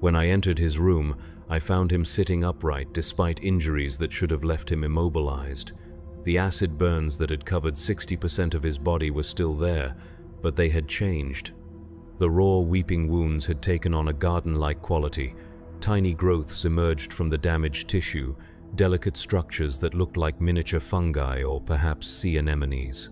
When I entered his room, I found him sitting upright despite injuries that should have left him immobilized. The acid burns that had covered 60% of his body were still there, but they had changed. The raw, weeping wounds had taken on a garden-like quality. Tiny growths emerged from the damaged tissue, delicate structures that looked like miniature fungi or perhaps sea anemones.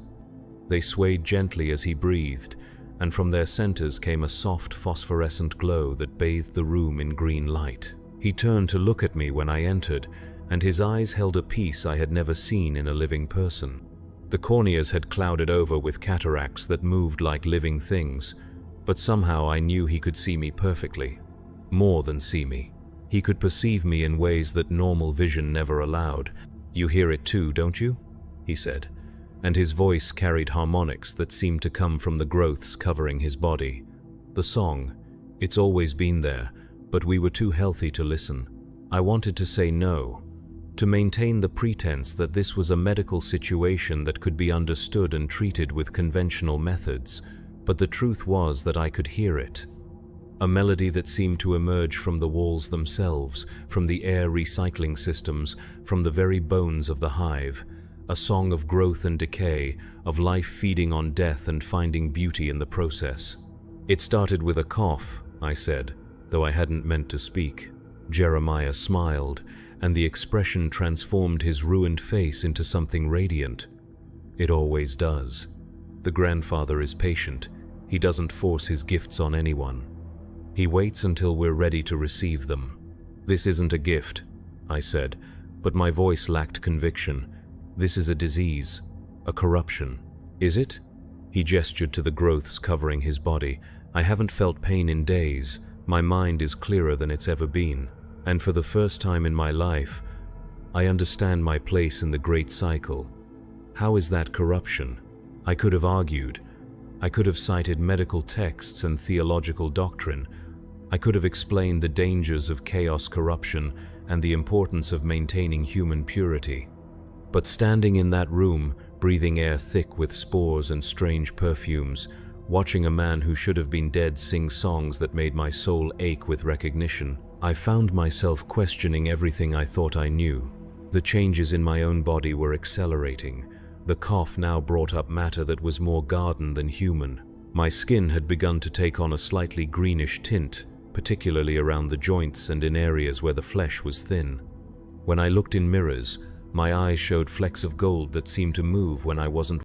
They swayed gently as he breathed, and from their centers came a soft phosphorescent glow that bathed the room in green light. He turned to look at me when I entered, and his eyes held a peace I had never seen in a living person. The corneas had clouded over with cataracts that moved like living things, but somehow I knew he could see me perfectly. More than see me. He could perceive me in ways that normal vision never allowed. "You hear it too, don't you?" he said, and his voice carried harmonics that seemed to come from the growths covering his body. The song, it's always been there, but we were too healthy to listen. I wanted to say no, to maintain the pretense that this was a medical situation that could be understood and treated with conventional methods, but the truth was that I could hear it. A melody that seemed to emerge from the walls themselves, from the air recycling systems, from the very bones of the hive. A song of growth and decay, of life feeding on death and finding beauty in the process. "It started with a cough," I said, though I hadn't meant to speak. Jeremiah smiled, and the expression transformed his ruined face into something radiant. "It always does. The grandfather is patient. He doesn't force his gifts on anyone. He waits until we're ready to receive them." "This isn't a gift," I said, but my voice lacked conviction. "This is a disease, a corruption." "Is it?" He gestured to the growths covering his body. "I haven't felt pain in days. My mind is clearer than it's ever been. And for the first time in my life, I understand my place in the great cycle. How is that corruption?" I could have argued. I could have cited medical texts and theological doctrine. I could have explained the dangers of chaos corruption and the importance of maintaining human purity. But standing in that room, breathing air thick with spores and strange perfumes, watching a man who should have been dead sing songs that made my soul ache with recognition, I found myself questioning everything I thought I knew. The changes in my own body were accelerating. The cough now brought up matter that was more garden than human. My skin had begun to take on a slightly greenish tint, particularly around the joints and in areas where the flesh was thin. When I looked in mirrors, my eyes showed flecks of gold that seemed to move when I wasn't